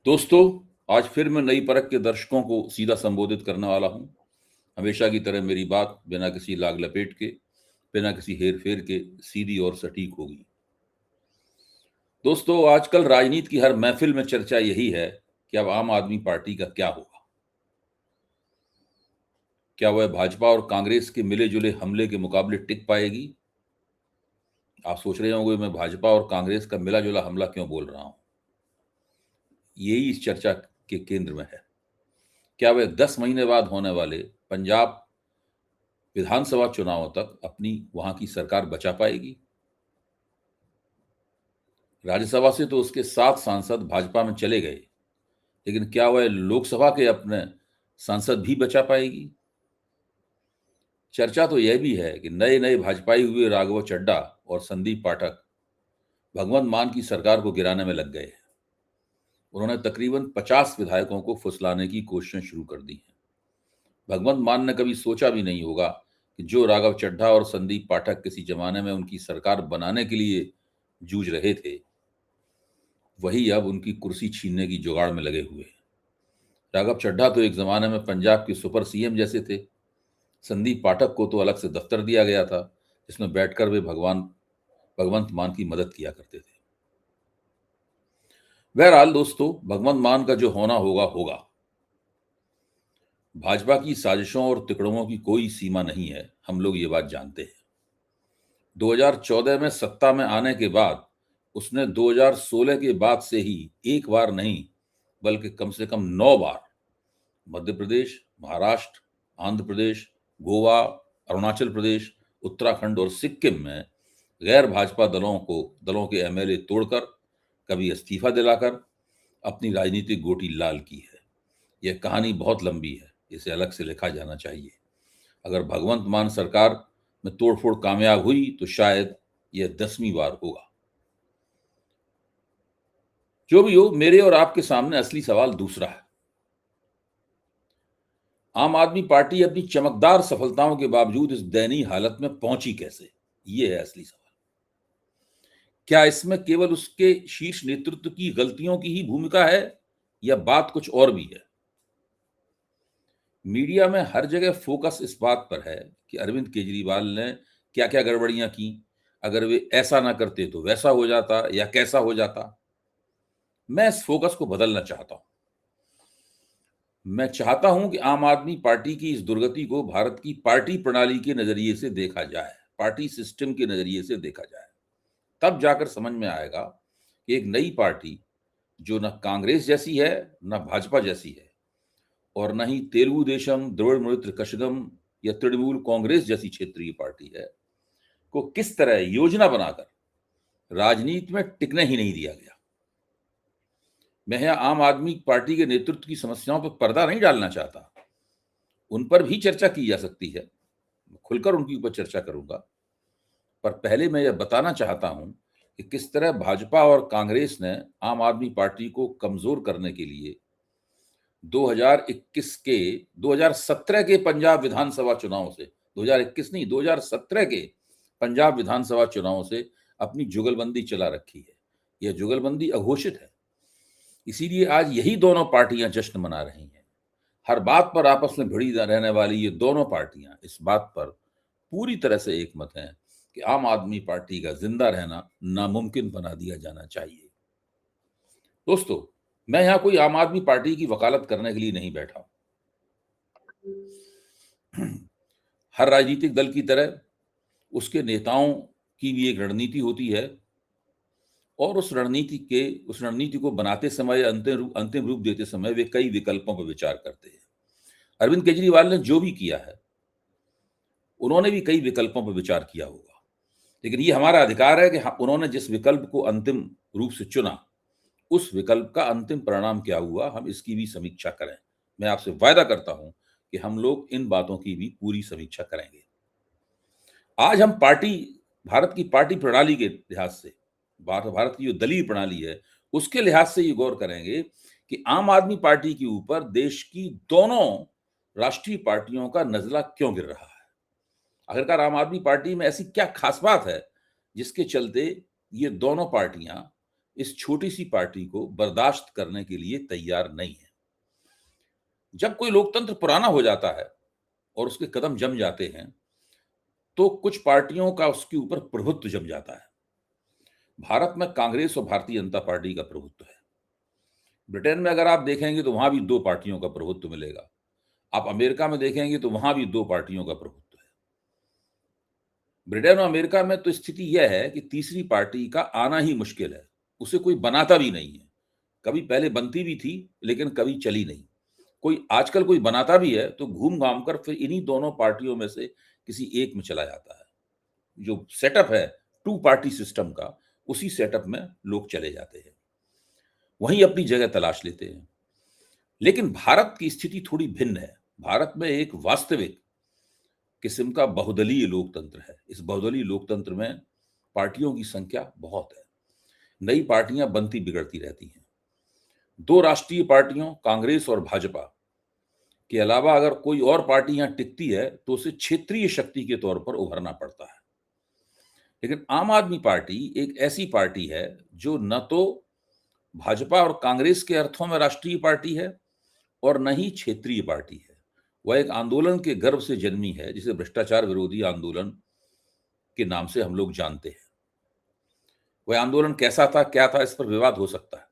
दोस्तों, आज फिर मैं नई परख के दर्शकों को सीधा संबोधित करने वाला हूं। हमेशा की तरह मेरी बात बिना किसी लाग लपेट के, बिना किसी हेर फेर के सीधी और सटीक होगी। दोस्तों, आजकल राजनीति की हर महफिल में चर्चा यही है कि अब आम आदमी पार्टी का क्या होगा। क्या वह भाजपा और कांग्रेस के मिले जुले हमले के मुकाबले टिक पाएगी? आप सोच रहे होंगे मैं भाजपा और कांग्रेस का मिला जुला हमला क्यों बोल रहा हूं। यही इस चर्चा के केंद्र में है। क्या वह 10 महीने बाद होने वाले पंजाब विधानसभा चुनावों तक अपनी वहां की सरकार बचा पाएगी? राज्यसभा से तो उसके 7 सांसद भाजपा में चले गए, लेकिन क्या वह लोकसभा के अपने सांसद भी बचा पाएगी? चर्चा तो यह भी है कि नए नए भाजपाई हुए राघव चड्ढा और संदीप पाठक भगवंत मान की सरकार को गिराने में लग गए हैं। उन्होंने तकरीबन 50 विधायकों को फुसलाने की कोशिशें शुरू कर दी हैं। भगवंत मान ने कभी सोचा भी नहीं होगा कि जो राघव चड्ढा और संदीप पाठक किसी जमाने में उनकी सरकार बनाने के लिए जूझ रहे थे, वही अब उनकी कुर्सी छीनने की जुगाड़ में लगे हुए हैं। राघव चड्ढा तो एक जमाने में पंजाब के सुपर सीएम जैसे थे। संदीप पाठक को तो अलग से दफ्तर दिया गया था, जिसमें बैठकर वे भगवंत मान की मदद किया करते थे। बहरहाल दोस्तों, भगवंत मान का जो होना होगा होगा। भाजपा की साजिशों और तिकड़मों की कोई सीमा नहीं है, हम लोग ये बात जानते हैं। 2014 में सत्ता में आने के बाद उसने 2016 के बाद से ही एक बार नहीं, बल्कि कम से कम 9 बार मध्य प्रदेश, महाराष्ट्र, आंध्र प्रदेश, गोवा, अरुणाचल प्रदेश, उत्तराखंड और सिक्किम में गैर भाजपा दलों के एमएलए तोड़कर, कभी इस्तीफा दिलाकर अपनी राजनीतिक गोटी लाल की है। यह कहानी बहुत लंबी है, इसे अलग से लिखा जाना चाहिए। अगर भगवंत मान सरकार में तोड़फोड़ कामयाब हुई तो शायद यह 10वीं बार होगा। जो भी हो, मेरे और आपके सामने असली सवाल दूसरा है। आम आदमी पार्टी अपनी चमकदार सफलताओं के बावजूद इस दयनीय हालत में पहुंची कैसे? यह है असली सवाल। क्या इसमें केवल उसके शीर्ष नेतृत्व की गलतियों की ही भूमिका है, या बात कुछ और भी है? मीडिया में हर जगह फोकस इस बात पर है कि अरविंद केजरीवाल ने क्या क्या गड़बड़ियां की, अगर वे ऐसा ना करते तो वैसा हो जाता या कैसा हो जाता। मैं इस फोकस को बदलना चाहता हूं। मैं चाहता हूं कि आम आदमी पार्टी की इस दुर्गति को भारत की पार्टी प्रणाली के नजरिए से देखा जाए, पार्टी सिस्टम के नजरिए से देखा जाए। तब जाकर समझ में आएगा कि एक नई पार्टी जो न कांग्रेस जैसी है, न भाजपा जैसी है, और न ही तेलुगु देशम, द्रविड़ मुनेत्र कषगम या तृणमूल कांग्रेस जैसी क्षेत्रीय पार्टी है, को किस तरह योजना बनाकर राजनीति में टिकने ही नहीं दिया गया। मैं यहां आम आदमी पार्टी के नेतृत्व की समस्याओं पर पर्दा नहीं डालना चाहता। उन पर भी चर्चा की जा सकती है, खुलकर उनके ऊपर चर्चा करूंगा। पर पहले मैं यह बताना चाहता हूं कि किस तरह भाजपा और कांग्रेस ने आम आदमी पार्टी को कमजोर करने के लिए 2021 के 2017 के पंजाब विधानसभा चुनाव से, 2021 नहीं, 2017 के पंजाब विधानसभा चुनाव से अपनी जुगलबंदी चला रखी है। यह जुगलबंदी अघोषित है। इसीलिए आज यही दोनों पार्टियां जश्न मना रही हैं। हर बात पर आपस में भिड़ी रहने वाली ये दोनों पार्टियां इस बात पर पूरी तरह से एकमत हैं कि आम आदमी पार्टी का जिंदा रहना नामुमकिन बना दिया जाना चाहिए। दोस्तों, मैं यहां कोई आम आदमी पार्टी की वकालत करने के लिए नहीं बैठा हूं। हर राजनीतिक दल की तरह उसके नेताओं की भी एक रणनीति होती है, और उस रणनीति को बनाते समय, अंतिम रूप देते समय वे कई विकल्पों पर विचार करते हैं। अरविंद केजरीवाल ने जो भी किया है, उन्होंने भी कई विकल्पों पर विचार किया होगा। लेकिन ये हमारा अधिकार है कि उन्होंने जिस विकल्प को अंतिम रूप से चुना, उस विकल्प का अंतिम परिणाम क्या हुआ, हम इसकी भी समीक्षा करें। मैं आपसे वायदा करता हूं कि हम लोग इन बातों की भी पूरी समीक्षा करेंगे। आज हम भारत की पार्टी प्रणाली के लिहाज से, भारत की जो दलीय प्रणाली है, उसके लिहाज से ये गौर करेंगे कि आम आदमी पार्टी के ऊपर देश की दोनों राष्ट्रीय पार्टियों का नजला क्यों गिर रहा है। आखिरकार आम आदमी पार्टी में ऐसी क्या खास बात है जिसके चलते ये दोनों पार्टियां इस छोटी सी पार्टी को बर्दाश्त करने के लिए तैयार नहीं है। जब कोई लोकतंत्र पुराना हो जाता है और उसके कदम जम जाते हैं, तो कुछ पार्टियों का उसके ऊपर प्रभुत्व जम जाता है। भारत में कांग्रेस और भारतीय जनता पार्टी का प्रभुत्व है। ब्रिटेन में अगर आप देखेंगे तो वहां भी दो पार्टियों का प्रभुत्व मिलेगा। आप अमेरिका में देखेंगे तो वहां भी दो पार्टियों का प्रभुत्व है। ब्रिटेन और अमेरिका में तो स्थिति यह है कि तीसरी पार्टी का आना ही मुश्किल है, उसे कोई बनाता भी नहीं है। कभी पहले बनती भी थी, लेकिन कभी चली नहीं। कोई आजकल कोई बनाता भी है तो घूम घाम कर फिर इन्हीं दोनों पार्टियों में से किसी एक में चला जाता है। जो सेटअप है टू पार्टी सिस्टम का, उसी सेटअप में लोग चले जाते हैं, वहीं अपनी जगह तलाश लेते हैं। लेकिन भारत की स्थिति थोड़ी भिन्न है। भारत में एक वास्तविक किस्म का बहुदलीय लोकतंत्र है। इस बहुदलीय लोकतंत्र में पार्टियों की संख्या बहुत है। नई पार्टियां बनती बिगड़ती रहती हैं। दो राष्ट्रीय पार्टियों कांग्रेस और भाजपा के अलावा अगर कोई और पार्टी यहां टिकती है तो उसे क्षेत्रीय शक्ति के तौर पर उभरना पड़ता है। लेकिन आम आदमी पार्टी एक ऐसी पार्टी है जो न तो भाजपा और कांग्रेस के अर्थों में राष्ट्रीय पार्टी है और न ही क्षेत्रीय पार्टी है। वह एक आंदोलन के गर्भ से जन्मी है, जिसे भ्रष्टाचार विरोधी आंदोलन के नाम से हम लोग जानते हैं। वह आंदोलन कैसा था, क्या था, इस पर विवाद हो सकता है,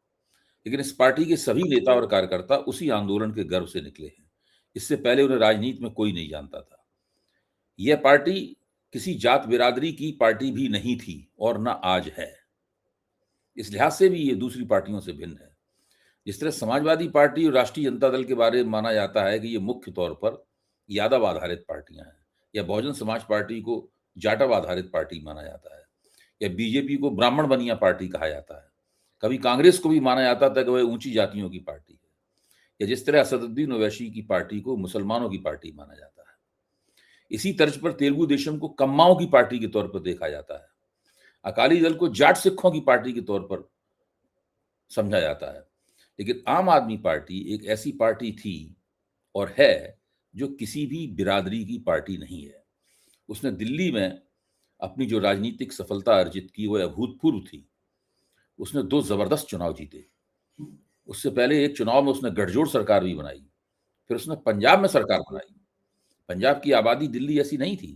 लेकिन इस पार्टी के सभी नेता और कार्यकर्ता उसी आंदोलन के गर्भ से निकले हैं। इससे पहले उन्हें राजनीति में कोई नहीं जानता था। यह पार्टी किसी जात बिरादरी की पार्टी भी नहीं थी और न आज है। इस लिहाज से भी ये दूसरी पार्टियों से भिन्न है। जिस तरह समाजवादी पार्टी और राष्ट्रीय जनता दल के बारे में माना जाता है कि ये मुख्य तौर पर यादव आधारित पार्टियां हैं, या बहुजन समाज पार्टी को जाटव आधारित पार्टी माना जाता है, या बीजेपी को ब्राह्मण बनिया पार्टी कहा जाता है। कभी कांग्रेस को भी माना जाता था कि वह ऊंची जातियों की पार्टी है, या जिस तरह असदुद्दीन ओवैसी की पार्टी को मुसलमानों की पार्टी माना जाता है। इसी तर्ज पर तेलुगु देशम को कम्माओं की पार्टी के तौर पर देखा जाता है। अकाली दल को जाट सिखों की पार्टी के तौर पर समझा जाता है। लेकिन आम आदमी पार्टी एक ऐसी पार्टी थी और है जो किसी भी बिरादरी की पार्टी नहीं है। उसने दिल्ली में अपनी जो राजनीतिक सफलता अर्जित की वह अभूतपूर्व थी। उसने दो जबरदस्त चुनाव जीते। उससे पहले एक चुनाव में उसने गठजोड़ सरकार भी बनाई। फिर उसने पंजाब में सरकार बनाई। पंजाब की आबादी दिल्ली ऐसी नहीं थी,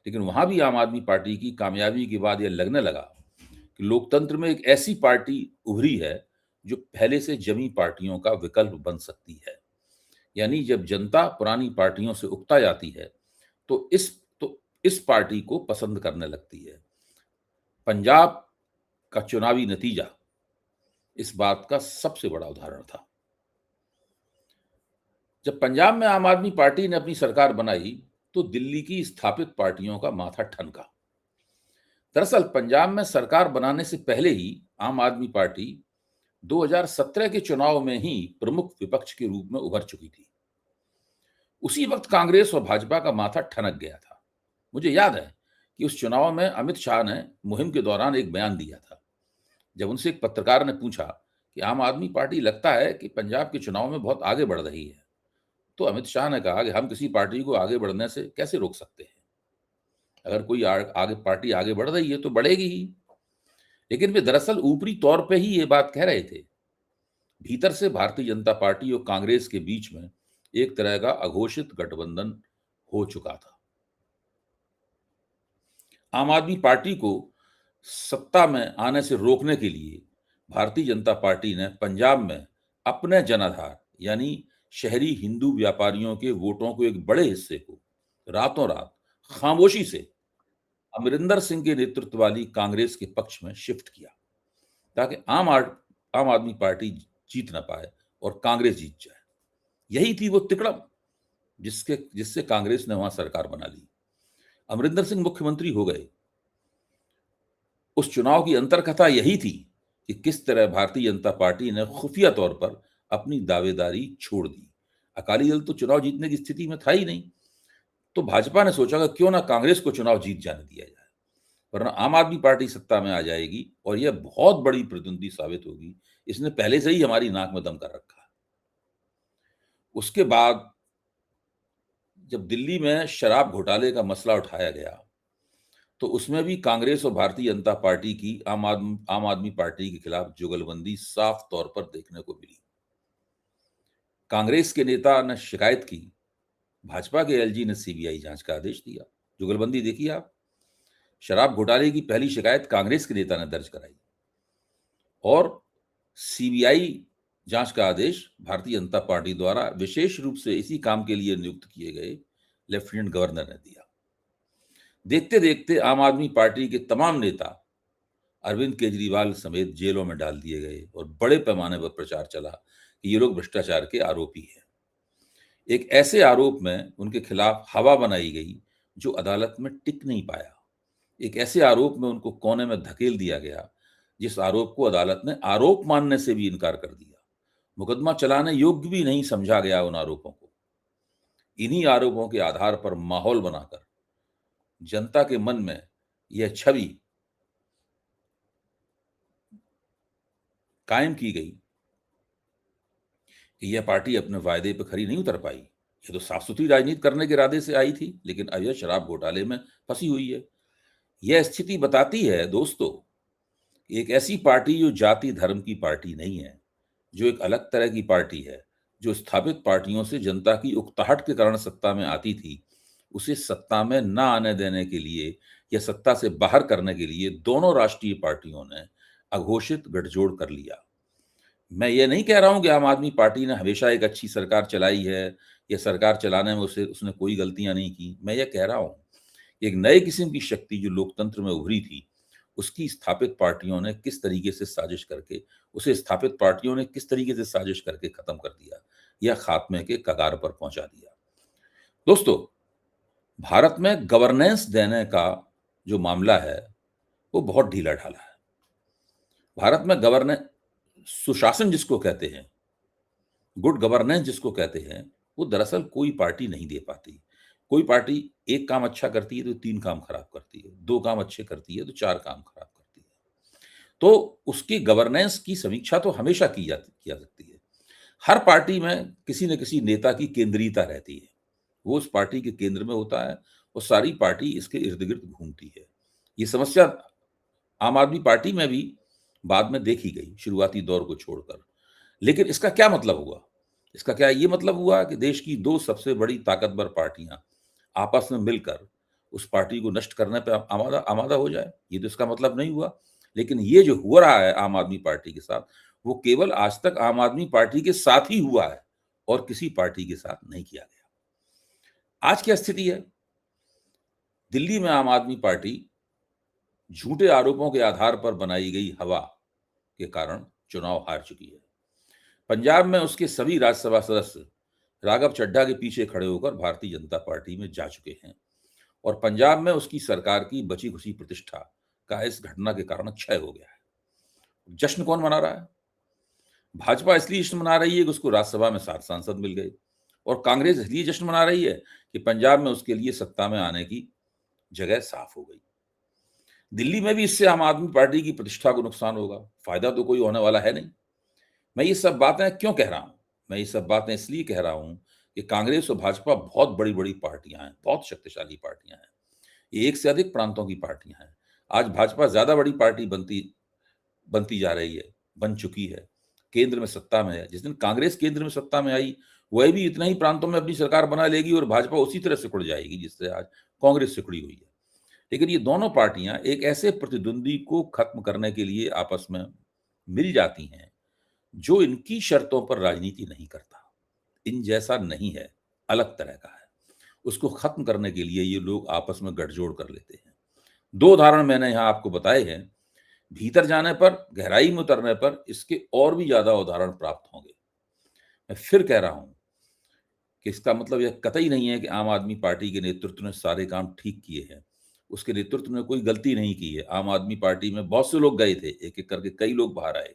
लेकिन वहां भी आम आदमी पार्टी की कामयाबी के बाद यह लगने लगा कि लोकतंत्र में एक ऐसी पार्टी उभरी है जो पहले से जमी पार्टियों का विकल्प बन सकती है। यानी जब जनता पुरानी पार्टियों से उकता जाती है तो इस पार्टी को पसंद करने लगती है। पंजाब का चुनावी नतीजा इस बात का सबसे बड़ा उदाहरण था। जब पंजाब में आम आदमी पार्टी ने अपनी सरकार बनाई तो दिल्ली की स्थापित पार्टियों का माथा ठनका। दरअसल पंजाब में सरकार बनाने से पहले ही आम आदमी पार्टी 2017 के चुनाव में ही प्रमुख विपक्ष के रूप में उभर चुकी थी। उसी वक्त कांग्रेस और भाजपा का माथा ठनक गया था। मुझे याद है कि उस चुनाव में अमित शाह ने मुहिम के दौरान एक बयान दिया था। जब उनसे एक पत्रकार ने पूछा कि आम आदमी पार्टी लगता है कि पंजाब के चुनाव में बहुत आगे बढ़ रही है, तो अमित शाह ने कहा कि हम किसी पार्टी को आगे बढ़ने से कैसे रोक सकते हैं। अगर कोई आगे पार्टी आगे बढ़ रही है तो बढ़ेगी ही। लेकिन वे दरअसल ऊपरी तौर पे ही ये बात कह रहे थे। भीतर से भारतीय जनता पार्टी और कांग्रेस के बीच में एक तरह का अघोषित गठबंधन हो चुका था। आम आदमी पार्टी को सत्ता में आने से रोकने के लिए भारतीय जनता पार्टी ने पंजाब में अपने जनाधार यानी शहरी हिंदू व्यापारियों के वोटों को एक बड़े हिस्से को रातों रात खामोशी से अमरिंदर सिंह के नेतृत्व वाली कांग्रेस के पक्ष में शिफ्ट किया, ताकि आम आदमी पार्टी जीत ना पाए और कांग्रेस जीत जाए। यही थी वो तिकड़म जिससे कांग्रेस ने वहां सरकार बना ली। अमरिंदर सिंह मुख्यमंत्री हो गए। उस चुनाव की अंतरकथा यही थी कि किस तरह भारतीय जनता पार्टी ने खुफिया तौर पर अपनी दावेदारी छोड़ दी। अकाली दल तो चुनाव जीतने की स्थिति में था ही नहीं, तो भाजपा ने सोचा कि क्यों ना कांग्रेस को चुनाव जीत जाने दिया जाए, वरना आम आदमी पार्टी सत्ता में आ जाएगी और यह बहुत बड़ी प्रतिद्वंदी साबित होगी। इसने पहले से ही हमारी नाक में दम कर रखा है। उसके बाद जब दिल्ली में शराब घोटाले का मसला उठाया गया तो उसमें भी कांग्रेस और भारतीय जनता पार्टी की आम आदमी पार्टी के खिलाफ जुगलबंदी साफ तौर पर देखने को मिली। कांग्रेस के नेता ने शिकायत की, भाजपा के एलजी ने सीबीआई जांच का आदेश दिया। जुगलबंदी देखिए आप। शराब घोटाले की पहली शिकायत कांग्रेस के नेता ने दर्ज कराई और सीबीआई जांच का आदेश भारतीय जनता पार्टी द्वारा विशेष रूप से इसी काम के लिए नियुक्त किए गए लेफ्टिनेंट गवर्नर ने दिया। देखते देखते आम आदमी पार्टी के तमाम नेता अरविंद केजरीवाल समेत जेलों में डाल दिए गए और बड़े पैमाने पर प्रचार चला कि ये लोग भ्रष्टाचार के आरोपी हैं। एक ऐसे आरोप में उनके खिलाफ हवा बनाई गई जो अदालत में टिक नहीं पाया। एक ऐसे आरोप में उनको कोने में धकेल दिया गया जिस आरोप को अदालत ने आरोप मानने से भी इनकार कर दिया। मुकदमा चलाने योग्य भी नहीं समझा गया उन आरोपों को। इन्हीं आरोपों के आधार पर माहौल बनाकर जनता के मन में यह छवि कायम की गई कि यह पार्टी अपने वायदे पर खरी नहीं उतर पाई। ये तो साफ सुथरी राजनीति करने के इरादे से आई थी, लेकिन अब यह शराब घोटाले में फंसी हुई है। यह स्थिति बताती है दोस्तों, एक ऐसी पार्टी जो जाति धर्म की पार्टी नहीं है, जो एक अलग तरह की पार्टी है, जो स्थापित पार्टियों से जनता की उकताहट के कारण सत्ता में आती थी, उसे सत्ता में ना आने देने के लिए या सत्ता से बाहर करने के लिए दोनों राष्ट्रीय पार्टियों ने अघोषित गठजोड़ कर लिया। मैं ये नहीं कह रहा हूं कि आम आदमी पार्टी ने हमेशा एक अच्छी सरकार चलाई है या सरकार चलाने में उसने कोई गलतियां नहीं की। मैं ये कह रहा हूं कि एक नए किस्म की शक्ति जो लोकतंत्र में उभरी थी, उसकी स्थापित पार्टियों ने किस तरीके से साजिश करके उसे स्थापित पार्टियों ने किस तरीके से साजिश करके खत्म कर दिया या खात्मे के कगार पर पहुंचा दिया। दोस्तों, भारत में गवर्नेंस देने का जो मामला है वो बहुत ढीला ढाला है। भारत में गवर्नेंस, सुशासन जिसको कहते हैं, गुड गवर्नेंस जिसको कहते हैं, वो दरअसल कोई पार्टी नहीं दे पाती। कोई पार्टी एक काम अच्छा करती है तो 3 काम खराब करती है, 2 काम अच्छे करती है तो 4 काम खराब करती है। तो उसकी गवर्नेंस की समीक्षा तो हमेशा की जा सकती है। हर पार्टी में किसी न किसी नेता की केंद्रीयता रहती है। वो उस पार्टी के केंद्र में होता है और सारी पार्टी इसके इर्द-गिर्द घूमती है। ये समस्या आम आदमी पार्टी में भी बाद में देखी गई, शुरुआती दौर को छोड़कर। लेकिन इसका क्या मतलब हुआ? इसका क्या ये मतलब हुआ कि देश की 2 सबसे बड़ी ताकतवर पार्टियां आपस में मिलकर उस पार्टी को नष्ट करने पे आमादा आमादा हो जाए? ये तो इसका मतलब नहीं हुआ। लेकिन ये जो हो रहा है आम आदमी पार्टी के साथ, वो केवल आज तक आम आदमी पार्टी के साथ ही हुआ है और किसी पार्टी के साथ नहीं किया गया। आज क्या स्थिति है? दिल्ली में आम आदमी पार्टी झूठे आरोपों के आधार पर बनाई गई हवा के कारण चुनाव हार चुकी है। पंजाब में उसके सभी राज्यसभा सदस्य राघव चड्ढा के पीछे खड़े होकर भारतीय जनता पार्टी में जा चुके हैं और पंजाब में उसकी सरकार की बची खुची प्रतिष्ठा का इस घटना के कारण क्षय हो गया है। जश्न कौन मना रहा है? भाजपा इसलिए जश्न मना रही है कि उसको राज्यसभा में 7 सांसद मिल गए और कांग्रेस इसलिए जश्न मना रही है कि पंजाब में उसके लिए सत्ता में आने की जगह साफ हो गई। दिल्ली में भी इससे आम आदमी पार्टी की प्रतिष्ठा को नुकसान होगा, फायदा तो कोई होने वाला है नहीं। मैं ये सब बातें क्यों कह रहा हूं? मैं ये सब बातें इसलिए कह रहा हूं कि कांग्रेस और भाजपा बहुत बड़ी-बड़ी पार्टियां हैं, बहुत शक्तिशाली पार्टियां हैं। ये एक से अधिक प्रांतों की पार्टियां हैं। आज भाजपा ज्यादा बड़ी पार्टी बनती बनती जा रही है, बन चुकी है, केंद्र में सत्ता में है। जिस दिन कांग्रेस केंद्र में सत्ता में आई, वह भी इतना ही प्रांतों में अपनी सरकार बना लेगी और भाजपा उसी तरह सिकुड़ जाएगी जिससे आज कांग्रेस सिकुड़ी हुई है। लेकिन ये दोनों पार्टियां एक ऐसे प्रतिद्वंदी को खत्म करने के लिए आपस में मिल जाती हैं जो इनकी शर्तों पर राजनीति नहीं करता, इन जैसा नहीं है, अलग तरह का है। उसको खत्म करने के लिए ये लोग आपस में गठजोड़ कर लेते हैं। 2 उदाहरण मैंने यहां आपको बताए हैं। भीतर जाने पर, गहराई में उतरने पर इसके और भी ज्यादा उदाहरण प्राप्त होंगे। मैं फिर कह रहा हूं कि इसका मतलब यह कतई नहीं है कि आम आदमी पार्टी के नेतृत्व ने सारे काम ठीक किए हैं। उसके नेतृत्व ने कोई गलती नहीं की है। आम आदमी पार्टी में बहुत से लोग गए थे, एक-एक करके कई लोग बाहर आए।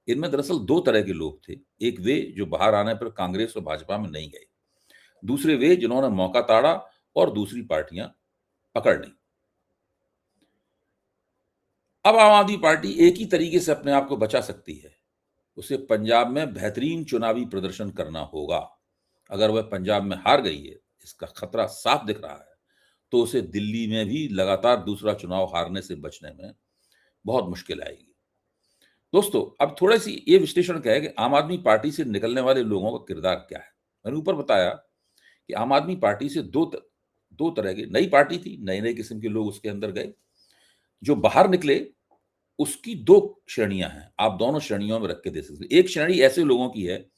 इनमें दरअसल 2 तरह के लोग थे। एक वे जो बाहर आने पर कांग्रेस और भाजपा में नहीं गए। दूसरे वे जिन्होंने मौका ताड़ा और दूसरी पार्टियां पकड़ ली। अब आम आदमी पार्टी एक ही तरीके से अपने आप को बचा सकती है। उसे पंजाब में बेहतरीन चुनावी प्रदर्शन करना होगा। अगर वह पंजाब में हार गई है, इसका खतरा साफ दिख रहा है, तो उसे दिल्ली में भी लगातार दूसरा चुनाव हारने से बचने में बहुत मुश्किल आएगी। दोस्तों, अब थोड़ा-सी ये विश्लेषण क्या है कि आम आदमी पार्टी से निकलने वाले लोगों का किरदार क्या है? मैंने ऊपर बताया कि आम आदमी पार्टी से 2 तरह की नई पार्टी थी, नए-नए किस्म के लोग उसके अंदर गए। जो बाहर निकले, उसकी 2 श्रेणियाँ हैं। आप दोनों श्रेणियों में रख के देख सकते हैं। एक श्रेणी ऐसे लोगों की है,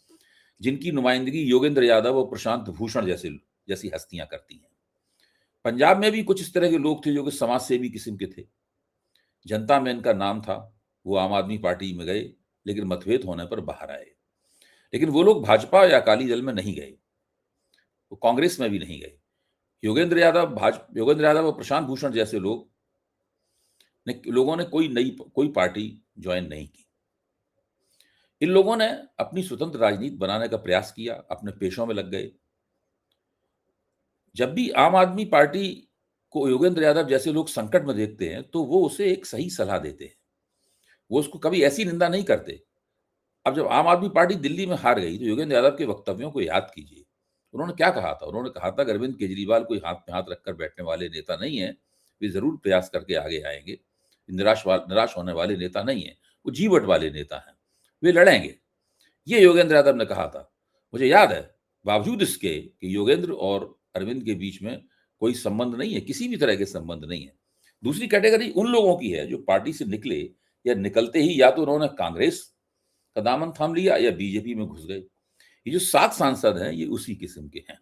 जिनकी नुमाइंदगी योगेंद्र यादव और प्रशांत भूषण जैसी हस्तियाँ करती हैं। पंजाब में भी कुछ इस तरह के लोग थे, जो कि समाजसेवी किस्म के थे। जनता में इनका नाम था, वो आम आदमी पार्टी में गए, लेकिन मतभेद होने पर बाहर आए। लेकिन वो लोग भाजपा या अकाली दल में नहीं गए, वो कांग्रेस में भी नहीं गए। योगेंद्र यादव और प्रशांत भूषण जैसे लोगों ने कोई पार्टी ज्वाइन नहीं की। इन लोगों ने अपनी स्वतंत्र राजनीति बनाने का प्रयास किया, अपने पेशों में लग गए। जब भी आम आदमी पार्टी को योगेंद्र यादव जैसे लोग संकट में देखते हैं, तो वो उसे एक सही सलाह देते हैं। वो उसको कभी ऐसी निंदा नहीं करते। अब जब आम आदमी पार्टी दिल्ली में हार गई, तो योगेंद्र यादव के वक्तव्यों को याद कीजिए। उन्होंने क्या कहा था? उन्होंने कहा था कि अरविंद केजरीवाल कोई हाथ पे हाथ रखकर बैठने वाले नेता नहीं है। वे ज़रूर प्रयास करके आगे आएँगे। निराश होने वाले नेता नहीं हैं। वो जीवट वाले नेता हैं। वे लड़ेंगे। ये योगेंद्र यादव ने कहा था। मुझे याद है, बावजूद इसके कि योगेंद्र और अरविंद के बीच में कोई संबंध नहीं है, किसी भी तरह के संबंध नहीं है। दूसरी कैटेगरी उन लोगों की है, जो पार्टी से निकले या निकलते ही या तो उन्होंने कांग्रेस का दामन थाम लिया या बीजेपी में घुस गए। ये जो 7 सांसद हैं, ये उसी किस्म के हैं।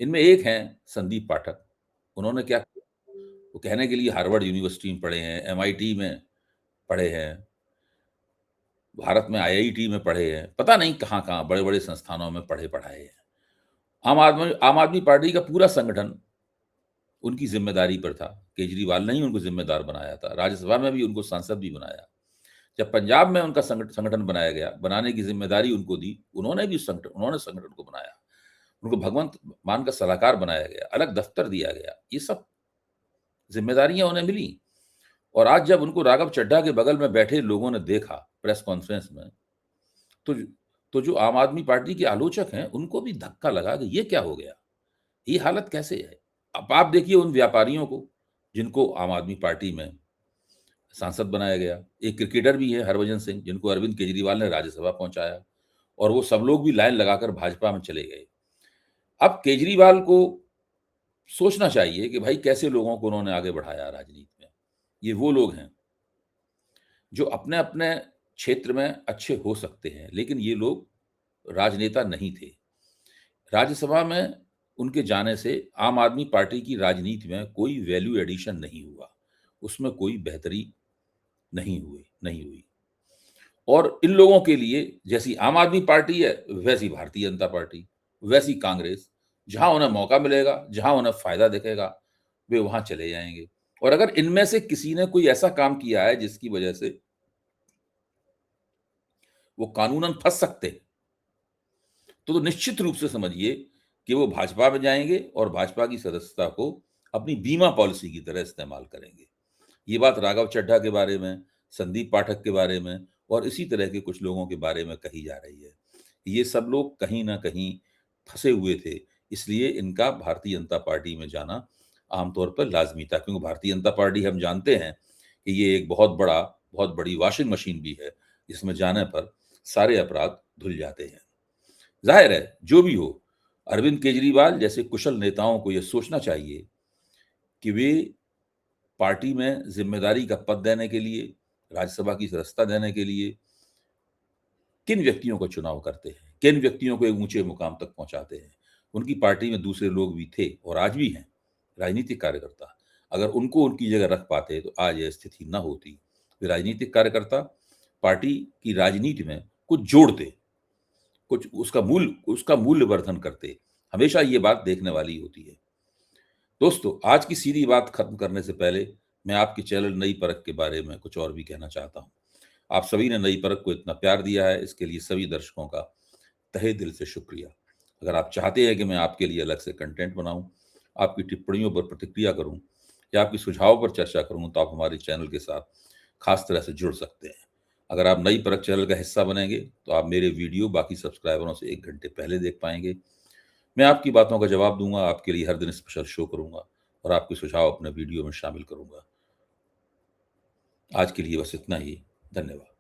इनमें एक हैं संदीप पाठक। उन्होंने क्या किया? वो कहने के लिए हार्वर्ड यूनिवर्सिटी में पढ़े हैं, एमआईटी में पढ़े हैं, भारत में आईआईटी में पढ़े हैं, पता नहीं कहाँ-कहाँ बड़े-बड़े संस्थानों में पढ़े-पढ़ाए हैं। आम आदमी पार्टी का पूरा संगठन उनकी ज़िम्मेदारी पर था। केजरीवाल ने ही उनको ज़िम्मेदार बनाया था। राज्यसभा में भी उनको सांसद भी बनाया। जब पंजाब में उनका संगठन बनाया गया, बनाने की ज़िम्मेदारी उनको दी, उन्होंने संगठन को बनाया। उनको भगवंत मान का सलाहकार बनाया गया, अलग दफ्तर दिया गया। ये सब ज़िम्मेदारियाँ उन्हें मिली। और आज जब उनको राघव चड्ढा के बगल में बैठे लोगों ने देखा प्रेस कॉन्फ्रेंस में, तो तो जो आम आदमी पार्टी के आलोचक हैं, उनको भी धक्का लगा कि ये क्या हो गया? ये हालत कैसे है? अब आप देखिए उन व्यापारियों को, जिनको आम आदमी पार्टी में सांसद बनाया गया। एक क्रिकेटर भी है हरभजन सिंह, जिनको अरविंद केजरीवाल ने राज्यसभा पहुँचाया, और वो सब लोग भी लाइन लगाकर भाजपा में चले गए। अब केजरीवाल को सोचना चाहिए कि भाई कैसे लोगों को उन्होंने आगे बढ़ाया राजनीति में। ये वो लोग हैं, जो अपने-अपने क्षेत्र में अच्छे हो सकते हैं, लेकिन ये लोग राजनेता नहीं थे। राज्यसभा में उनके जाने से आम आदमी पार्टी की राजनीति में कोई वैल्यू एडिशन नहीं हुआ, उसमें कोई बेहतरी नहीं हुई। और इन लोगों के लिए जैसी आम आदमी पार्टी है, वैसी भारतीय जनता पार्टी, वैसी कांग्रेस, जहां उन्हें मौका मिलेगा, जहां उन्हें फायदा दिखेगा, वे वहां चले जाएंगे। और अगर इनमें से किसी ने कोई ऐसा काम किया है जिसकी वजह से वो कानूनन फंस सकते हैं, तो निश्चित रूप से समझिए कि वो भाजपा में जाएंगे और भाजपा की सदस्यता को अपनी बीमा पॉलिसी की तरह इस्तेमाल करेंगे। ये बात राघव चड्ढा के बारे में, संदीप पाठक के बारे में और इसी तरह के कुछ लोगों के बारे में कही जा रही है। ये सब लोग कहीं न कहीं फँसे हुए थे, इसलिए इनका भारतीय जनता पार्टी में जाना आमतौर पर लाज़मी था, क्योंकि भारतीय जनता पार्टी हम जानते हैं कि ये एक बहुत बड़ी वॉशिंग मशीन भी है, जिसमें जाने पर सारे अपराध धुल जाते हैं। ज़ाहिर है, जो भी हो, अरविंद केजरीवाल जैसे कुशल नेताओं को ये सोचना चाहिए कि वे पार्टी में ज़िम्मेदारी का पद देने के लिए, राज्यसभा की सदस्यता देने के लिए किन व्यक्तियों का चुनाव करते हैं, किन व्यक्तियों को एक ऊँचे मुकाम तक पहुँचाते हैं। उनकी पार्टी में दूसरे लोग भी थे और आज भी हैं, राजनीतिक कार्यकर्ता। अगर उनको उनकी जगह रख पाते तो आज ये स्थिति ना होती। वे राजनीतिक कार्यकर्ता पार्टी की राजनीति में कुछ जोड़ते, कुछ उसका मूल्यवर्धन करते। हमेशा ये बात देखने वाली होती है। दोस्तों, आज की सीधी बात खत्म करने से पहले मैं आपके चैनल नई परख के बारे में कुछ और भी कहना चाहता हूँ। आप सभी ने नई परख को इतना प्यार दिया है, इसके लिए सभी दर्शकों का तहे दिल से शुक्रिया। अगर आप चाहते हैं कि मैं आपके लिए अलग से कंटेंट बनाऊँ, आपकी टिप्पणियों पर प्रतिक्रिया करूँ या आपके सुझावों पर चर्चा करूँ, तो आप हमारे चैनल के साथ खास तरह से जुड़ सकते हैं। अगर आप नई परख चैनल का हिस्सा बनेंगे, तो आप मेरे वीडियो बाकी सब्सक्राइबरों से 1 घंटे पहले देख पाएँगे। मैं आपकी बातों का जवाब दूँगा, आपके लिए हर दिन स्पेशल शो करूँगा और आपके सुझाव अपने वीडियो में शामिल करूँगा। आज के लिए बस इतना ही। धन्यवाद।